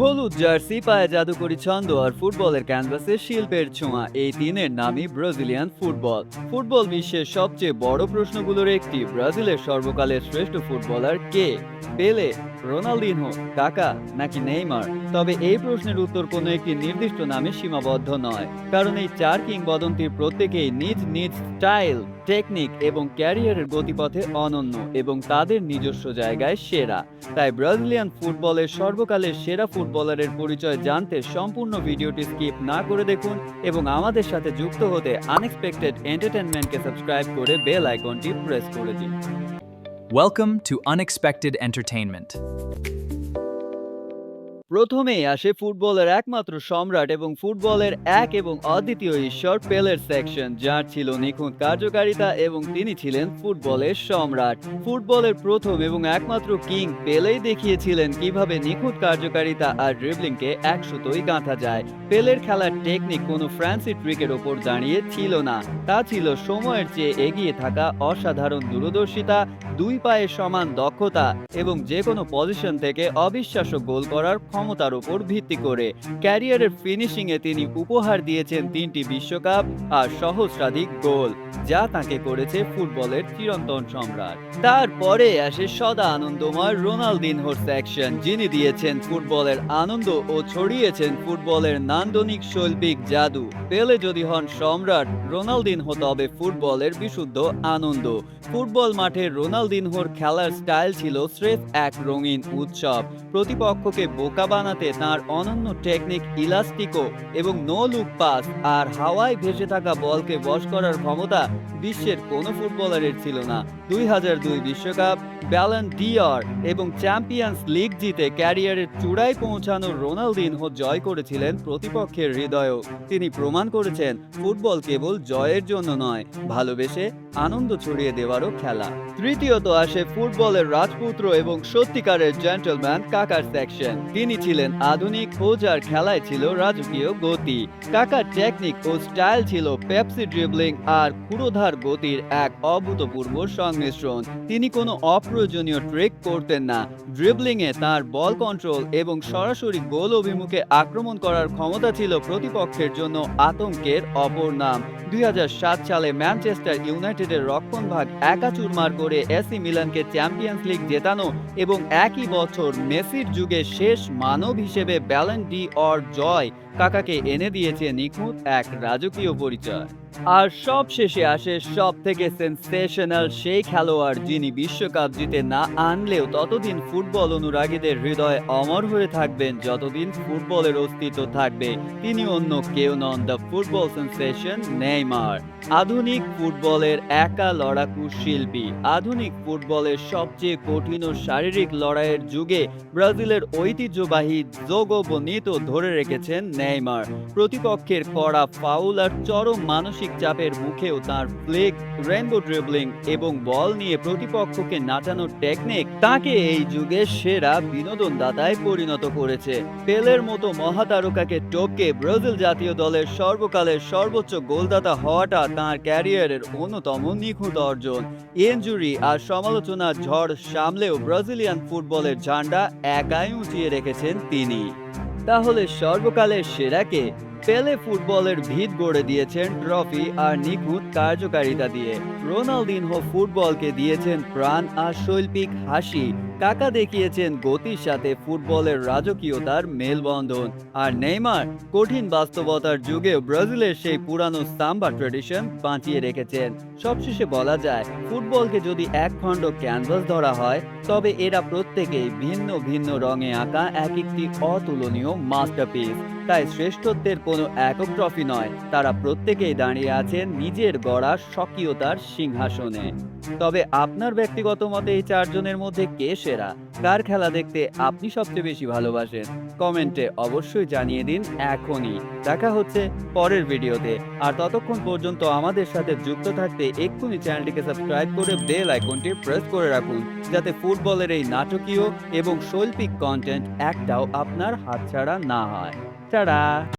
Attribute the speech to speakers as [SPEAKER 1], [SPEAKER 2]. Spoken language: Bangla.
[SPEAKER 1] হলুদ জার্সি, পায়ে জাদুকরি ছন্দ আর ফুটবলের ক্যানভাসে শিল্পের ছোঁয়া, এই তিনের নামই ব্রাজিলিয়ান ফুটবল। ফুটবল বিশ্বের সবচেয়ে বড় প্রশ্নগুলোর একটি, ব্রাজিলের সর্বকালের শ্রেষ্ঠ ফুটবলার কে? পেলে, রোনালদিনহো, কাকা নাকি নেইমার? তবে এই প্রশ্নের উত্তর কোনো একটি নির্দিষ্ট নামে সীমাবদ্ধ নয়, কারণ এই চার কিংবদন্তির প্রত্যেকেই নিজ নিজ স্টাইল, টেকনিক এবং ক্যারিয়ারের গতিপথে অনন্য এবং তাদের নিজস্ব জায়গায় সেরা। তাই ব্রাজিলিয়ান ফুটবলের সর্বকালের সেরা ফুটবলারের পরিচয় জানতে সম্পূর্ণ ভিডিওটি স্কিপ না করে দেখুন এবং আমাদের সাথে যুক্ত হতে আনএক্সপেক্টেড এন্টারটেনমেন্টকে সাবস্ক্রাইব করে বেল আইকনটি প্রেস করে দিন।
[SPEAKER 2] Welcome to Unexpected Entertainment.
[SPEAKER 1] প্রথমেই আসে ফুটবলের একমাত্র সম্রাট এবং ফুটবলের এক এবং অদ্বিতীয় ঈশ্বর পেলের সেকশন, যার ছিল নিখুঁত কার্যকারিতা এবং তিনি ছিলেন ফুটবলের সম্রাট। ফুটবলের প্রথম এবং একমাত্র কিং পেলেই দেখিয়েছিলেন কিভাবে নিখুঁত কার্যকারিতা আর ড্রিবলিংকে একসুতোই গাঁথা যায়। পেলের খেলার টেকনিক কোনো ফ্যান্সি ট্রিকের ওপর দাঁড়িয়ে ছিল না, তা ছিল সময়ের চেয়ে এগিয়ে থাকা অসাধারণ দূরদর্শিতা, দুই পায়ে সমান দক্ষতা এবং যে কোনো পজিশন থেকে অবিশ্বাস্য গোল করার ক্ষমতার উপর ভিত্তি করে। ক্যারিয়ারের ফিনিশিংয়ে তিনি উপহার দিয়েছেন 3টি বিশ্বকাপ আর সহস্রাধিক গোল, যা তাকে করেছে ফুটবলের চিরন্তন সম্রাট। তারপরে আসে সদা আনন্দময় রোনালদিনহোর সেকশন, যিনি দিয়েছেন ফুটবলের আনন্দ ও ছড়িয়েছেন ফুটবলের নান্দনিক শৈল্পিক জাদু। পেলে যদি হন সম্রাট, রোনালদিনহো তবে ফুটবলের বিশুদ্ধ আনন্দ। ফুটবল মাঠে রোনালদিনহোর খেলার স্টাইল ছিল স্রেফ এক রঙিন উৎসব। প্রতিপক্ষকে বোকা বানাতে তার অনন্য টেকনিক, ইলাস্টিকো এবং নো লুক পাস আর হাওয়ায় ভেসে থাকা বলকে বশ করার ক্ষমতা বিশ্বের কোনো ফুটবলারের ছিল না। 2002 বিশ্বকাপ, ব্যালন ডি'অর এবং চ্যাম্পিয়ন্স লিগ জিতে ক্যারিয়ারের চূড়ায় পৌঁছানো রোনালদিনহো জয় করেছিলেন প্রতিপক্ষের হৃদয়ও। তিনি প্রমাণ করেছেন ফুটবল কেবল জয়ের জন্য নয়, ভালোবেসে আনন্দ ছড়িয়ে দেওয়ারও খেলা। তৃতীয়ত আসে ফুটবলের রাজপুত্র এবং সত্যিকারের জেন্টলম্যান কাকার সেকশন। তিনি ছিলেন আধুনিক, ও যার খেলায় ছিল রাজকীয় গতি। কাকার টেকনিক ও স্টাইল ছিল পেপসি ড্রিবলিং আর ক্ষুরোধার গতির এক অভূতপূর্ব সংমিশ্রণ। তিনি কোনো অপ্রয়োজনীয় ট্রিক করতেন না। ড্রিবলিংয়ে তার বল কন্ট্রোল এবং সরাসরি গোল অভিমুখে আক্রমণ করার ক্ষমতা ছিল প্রতিপক্ষের জন্য আতঙ্কের অপর নাম। 2007 সালে ম্যানচেস্টার ইউনাইটেডের রক্ষণভাগ একা চুরমার করে এসি মিলানকে চ্যাম্পিয়ন্স লিগ জেতানো এবং একই বছর মেসির যুগে শেষ মানব হিসেবে ব্যালন ডি'অর জয় কাকাকে এনে দিয়েছে নিখুঁত এক রাজকীয় পরিচয়। আর সব শেষে আসে সব থেকে সেন্সেশনাল সেই খেলোয়াড়, যিনি বিশ্বকাপ জিতে না আনলেও ততদিন ফুটবল অনুরাগীদের হৃদয়ে অমর হয়ে থাকবেন যতদিন ফুটবলের অস্তিত্ব থাকবে। তিনি অন্য কেউ নন, দ্য ফুটবল সেন্সেশন নেইমার। আধুনিক ফুটবলের একা লড়াকু শিল্পী। আধুনিক ফুটবলের সবচেয়ে কঠিন ও শারীরিক লড়াইয়ের যুগে ব্রাজিলের ঐতিহ্যবাহী জোগো বনিতো ধরে রেখেছেন নেইমার। প্রতিপক্ষের কড়া ফাউল আর চরম মানসিক চাপের মুখেও তার ফ্লিক, রেইনবো ড্রিবলিং এবং বল নিয়ে প্রতিপক্ষকে নাচানোর টেকনিক তাকে এই যুগের সেরা বিনোদনদাতায় পরিণত করেছে। পেলের মতো মহাতারকাকে টপকে ব্রাজিল জাতীয় দলের সর্বকালের সর্বোচ্চ গোলদাতা হওয়াটা তাঁর ক্যারিয়ারের অন্যতম নিখুঁত অর্জন। ইনজুরি আর সমালোচনার ঝড় সামলেও ব্রাজিলিয়ান ফুটবলের ঝান্ডা একাই উঁচিয়ে রেখেছেন তিনি। তাহলে সর্বকালের সেরাকে? পেলে ফুটবলের ভিত গড়ে দিয়েছেন ট্রফি আর নিখুঁত কার্যকারিতা দিয়ে। রোনালদিনহো ফুটবলকে দিয়েছেন প্রাণ আর শৈল্পিক হাসি। কাকা দেখিয়েছেন গতির সাথে ফুটবলের রাজকীয়তার মেলবন্ধন। আর নেইমার কঠিন বাস্তবতার যুগেও ব্রাজিলের সেই পুরানো সাম্বা ট্র্যাডিশন বাঁচিয়ে রেখেছেন। সবশেষে বলা যায়, ফুটবলকে যদি এক খণ্ড ক্যানভাস ধরা হয়, তবে এরা প্রত্যেকেই ভিন্ন ভিন্ন রঙে আঁকা এক একটি অতুলনীয় মাস্টারপিস। তাই শ্রেষ্ঠত্বের কোনো একক ট্রফি নয়, তারা প্রত্যেকেই দাঁড়িয়ে আছেন নিজের গড়া স্বকীয়তার সিংহাসনে। তবে আপনার ব্যক্তিগত মতে এই চারজনের মধ্যে কে সেরা? কার খেলা দেখতে আপনি সবচেয়ে বেশি ভালোবাসেন? কমেন্টে অবশ্যই জানিয়ে দিন এখনই। দেখা হচ্ছে পরের ভিডিওতে। আর ততক্ষণ পর্যন্ত আমাদের সাথে যুক্ত থাকতে এক্ষুনি চ্যানেলটিকে সাবস্ক্রাইব করে বেল আইকনটি প্রেস করে রাখুন, যাতে ফুটবলের এই নাটকীয় এবং শৈল্পিক কন্টেন্ট একটাও আপনার হাতছাড়া না হয়। টাটা।